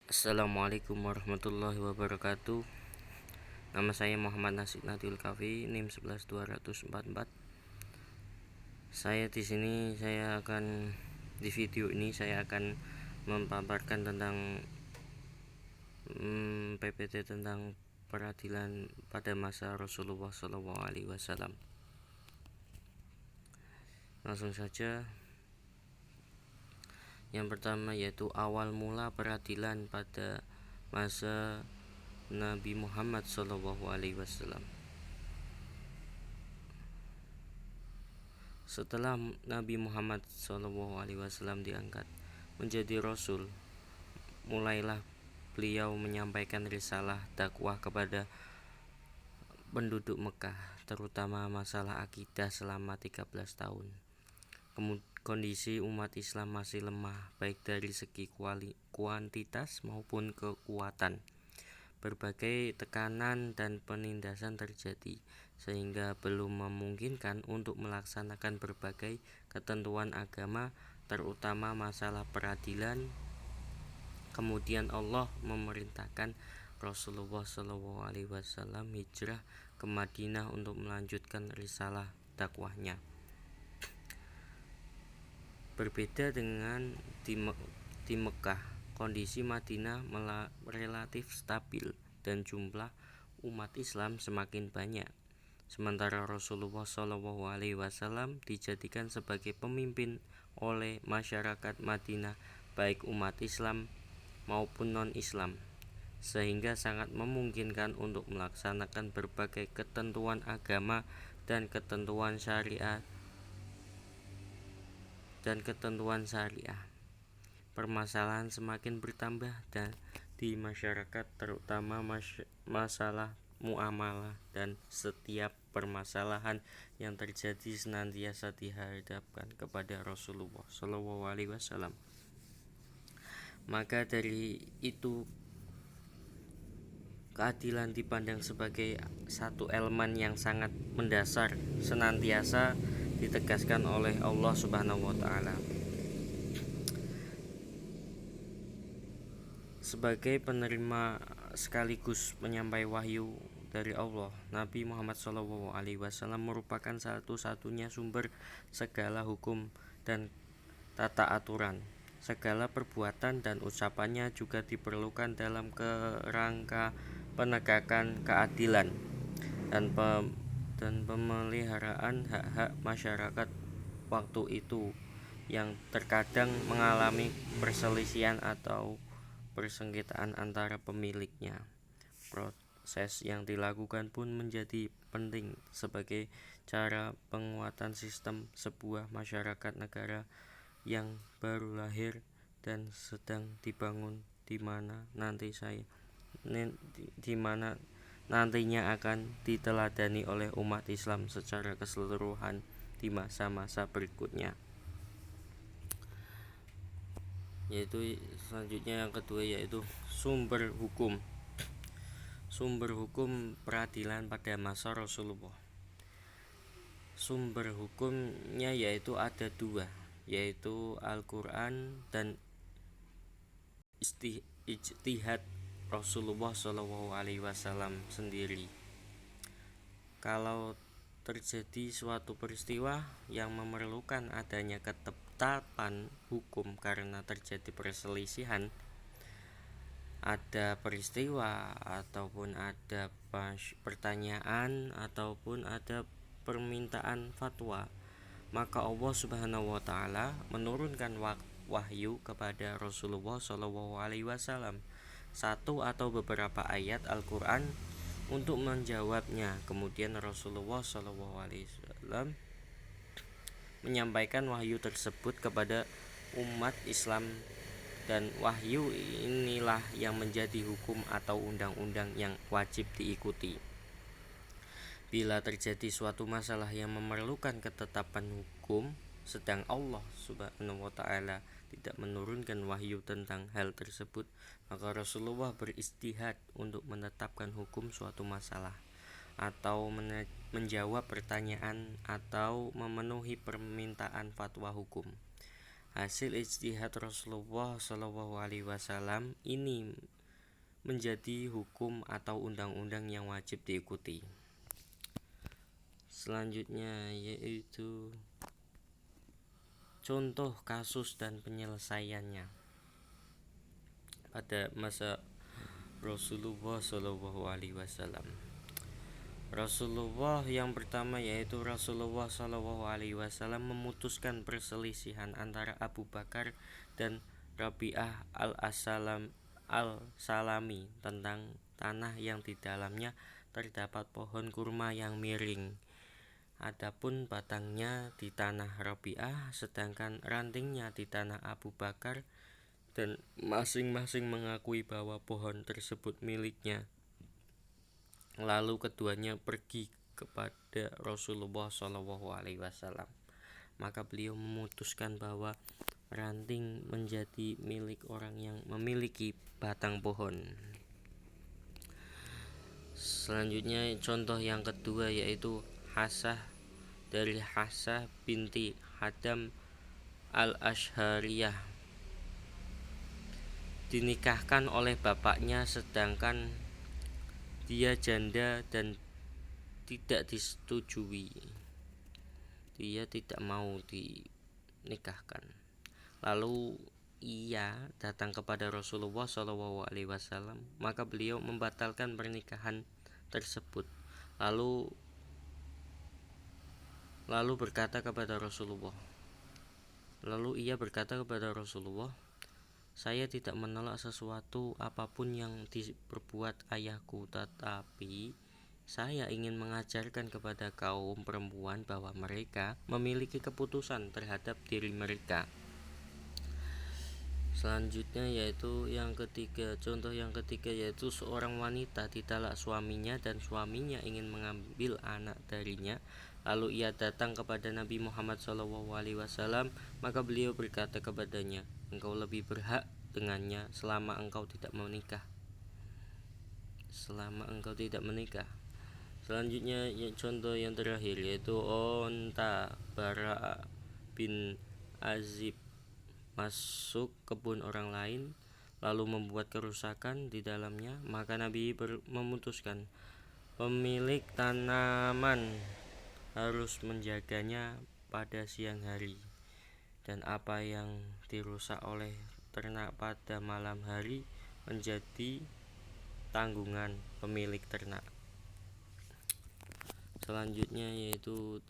Assalamualaikum warahmatullahi wabarakatuh. Nama saya Muhammad Nasib Natil Kafi, NIM 11244. Di video ini saya akan memaparkan tentang PPT tentang peradilan pada masa Rasulullah SAW. Langsung saja. Yang pertama yaitu awal mula peradilan pada masa Nabi Muhammad SAW. Setelah Nabi Muhammad SAW diangkat menjadi Rasul, mulailah beliau menyampaikan risalah dakwah kepada penduduk Mekah, terutama masalah akidah selama 13 tahun. Kondisi umat Islam masih lemah, baik dari segi kuantitas maupun kekuatan. Berbagai tekanan dan penindasan terjadi, sehingga belum memungkinkan untuk melaksanakan berbagai ketentuan agama, terutama masalah peradilan. Kemudian Allah memerintahkan Rasulullah SAW hijrah ke Madinah untuk melanjutkan risalah dakwahnya. Berbeda dengan di Mekah, kondisi Madinah relatif stabil dan jumlah umat Islam semakin banyak. Sementara Rasulullah SAW dijadikan sebagai pemimpin oleh masyarakat Madinah, baik umat Islam maupun non-Islam, sehingga sangat memungkinkan untuk melaksanakan berbagai ketentuan agama dan ketentuan syariah. Permasalahan semakin bertambah dan di masyarakat, terutama masalah muamalah, dan setiap permasalahan yang terjadi senantiasa dihadapkan kepada Rasulullah SAW. Maka dari itu, keadilan dipandang sebagai satu elemen yang sangat mendasar, senantiasa ditegaskan oleh Allah Subhanahu wa Ta'ala. Sebagai penerima sekaligus penyampai wahyu dari Allah, Nabi Muhammad SAW merupakan satu-satunya sumber segala hukum dan tata aturan. Segala perbuatan dan ucapannya juga diperlukan dalam kerangka penegakan keadilan dan pemeliharaan hak-hak masyarakat waktu itu, yang terkadang mengalami perselisihan atau persengketaan antara pemiliknya. Proses yang dilakukan pun menjadi penting sebagai cara penguatan sistem sebuah masyarakat negara yang baru lahir dan sedang dibangun, di mana nantinya akan diteladani oleh umat Islam secara keseluruhan di masa-masa berikutnya. Yaitu selanjutnya yang kedua yaitu sumber hukum peradilan pada masa Rasulullah. Sumber hukumnya yaitu ada dua, yaitu Al-Quran dan ijtihad Rasulullah SAW sendiri. Kalau terjadi suatu peristiwa yang memerlukan adanya ketetapan hukum karena terjadi perselisihan, ada peristiwa ataupun ada pertanyaan ataupun ada permintaan fatwa, maka Allah Subhanahu wa Ta'ala menurunkan wahyu kepada Rasulullah SAW, satu atau beberapa ayat Al-Quran untuk menjawabnya. Kemudian Rasulullah SAW menyampaikan wahyu tersebut kepada umat Islam, dan wahyu inilah yang menjadi hukum atau undang-undang yang wajib diikuti. Bila terjadi suatu masalah yang memerlukan ketetapan hukum, sedang Allah Subhanahu wa Ta'ala tidak menurunkan wahyu tentang hal tersebut, maka Rasulullah beristihad untuk menetapkan hukum suatu masalah, atau menjawab pertanyaan, atau memenuhi permintaan fatwa hukum. Hasil ijtihad Rasulullah Shallallahu Alaihi Wasallam ini menjadi hukum atau undang-undang yang wajib diikuti. Selanjutnya yaitu contoh kasus dan penyelesaiannya pada masa Rasulullah Shallallahu Alaihi Wasallam. Rasulullah yang pertama yaitu Rasulullah Shallallahu Alaihi Wasallam memutuskan perselisihan antara Abu Bakar dan Rabi'ah al-Salami tentang tanah yang di dalamnya terdapat pohon kurma yang miring. Adapun batangnya di tanah Rabi'ah, sedangkan rantingnya di tanah Abu Bakar, dan masing-masing mengakui bahwa pohon tersebut miliknya. Lalu keduanya pergi kepada Rasulullah Shallallahu Alaihi Wasallam. Maka beliau memutuskan bahwa ranting menjadi milik orang yang memiliki batang pohon. Selanjutnya contoh yang kedua yaitu Hafsah dari Hafsah binti Hadam al-Ashhariyah dinikahkan oleh bapaknya sedangkan dia janda dan tidak disetujui. Dia tidak mau dinikahkan. Lalu ia datang kepada Rasulullah SAW, maka beliau membatalkan pernikahan tersebut. Lalu berkata kepada Rasulullah. Lalu ia berkata kepada Rasulullah, saya tidak menolak sesuatu apapun yang diperbuat ayahku, tetapi saya ingin mengajarkan kepada kaum perempuan bahwa mereka memiliki keputusan terhadap diri mereka. Selanjutnya yaitu yang ketiga, contoh yang ketiga yaitu seorang wanita ditalak suaminya dan suaminya ingin mengambil anak darinya. Lalu ia datang kepada Nabi Muhammad SAW, maka beliau berkata kepadanya, engkau lebih berhak dengannya selama engkau tidak menikah. Selanjutnya contoh yang terakhir yaitu Onta Bara bin Azib masuk kebun orang lain lalu membuat kerusakan di dalamnya, maka Nabi memutuskan pemilik tanaman harus menjaganya pada siang hari, dan apa yang dirusak oleh ternak pada malam hari menjadi tanggungan pemilik ternak. Selanjutnya yaitu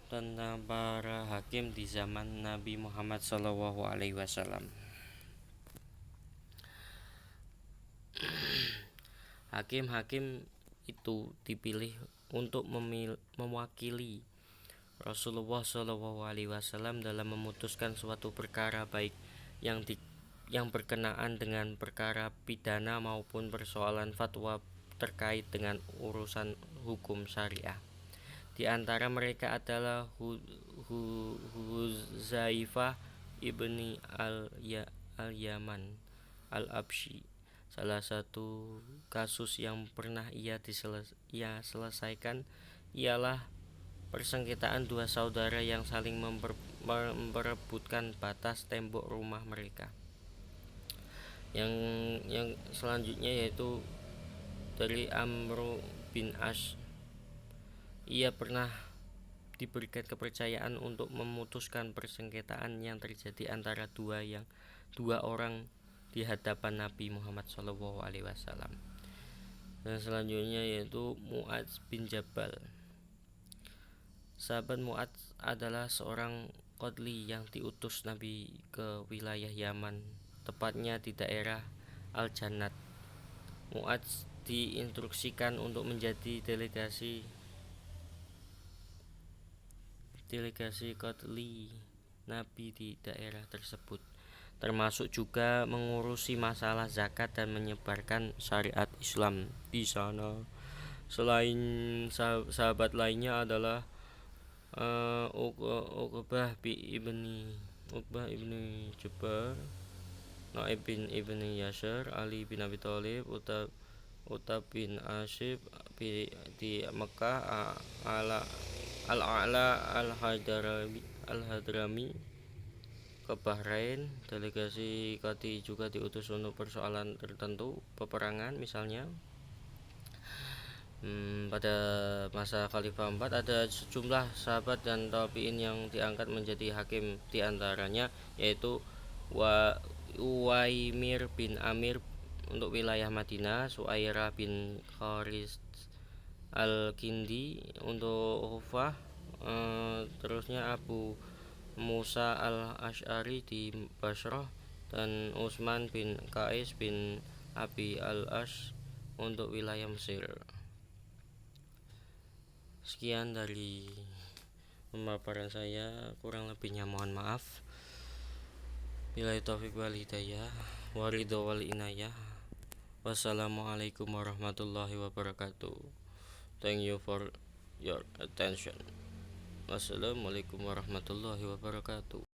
tentang para hakim di zaman Nabi Muhammad SAW. Hakim-hakim itu dipilih untuk mewakili Rasulullah SAW dalam memutuskan suatu perkara, baik yang berkenaan dengan perkara pidana maupun persoalan fatwa terkait dengan urusan hukum syariah. Di antara mereka adalah Huzaifah ibni al-Yaman al-Absyi. Salah satu kasus yang pernah ia selesaikan ialah persengketaan dua saudara yang saling memperebutkan batas tembok rumah mereka. Yang selanjutnya yaitu dari Amru bin As. Ia pernah diberikan kepercayaan untuk memutuskan persengketaan yang terjadi antara dua orang di hadapan Nabi Muhammad SAW. Dan selanjutnya yaitu Mu'adz bin Jabal. Sahabat Mu'adz adalah seorang qadli yang diutus Nabi ke wilayah Yaman, tepatnya di daerah Al-Jannat. Mu'adz diinstruksikan untuk menjadi delegasi qadli Nabi di daerah tersebut, termasuk juga mengurusi masalah zakat dan menyebarkan syariat Islam di sana. Selain sahabat lainnya adalah Uqbah ibni Jubair, Naib bin ibni Yasir, Ali bin Abi Thalib, Utab bin Asyib di Mekah, Al-A'la Al-Hadrami ke Bahrain. Delegasi Qadi juga diutus untuk persoalan tertentu, peperangan misalnya. Pada masa Khalifah 4 ada sejumlah sahabat dan tabi'in yang diangkat menjadi hakim, diantaranya yaitu Uwaimir bin Amir untuk wilayah Madinah, Suairah bin Kharis Al-Kindi untuk Kufah, terusnya Abu Musa al-Asy'ari di Basrah, dan Utsman bin Qais bin Abi al-As untuk wilayah Mesir. Sekian dari pemaparan saya, kurang lebihnya mohon maaf. Billahi taufiq wal hidayah, waridho wal inayah. Wassalamualaikum warahmatullahi wabarakatuh. Thank you for your attention. Wassalamualaikum warahmatullahi wabarakatuh.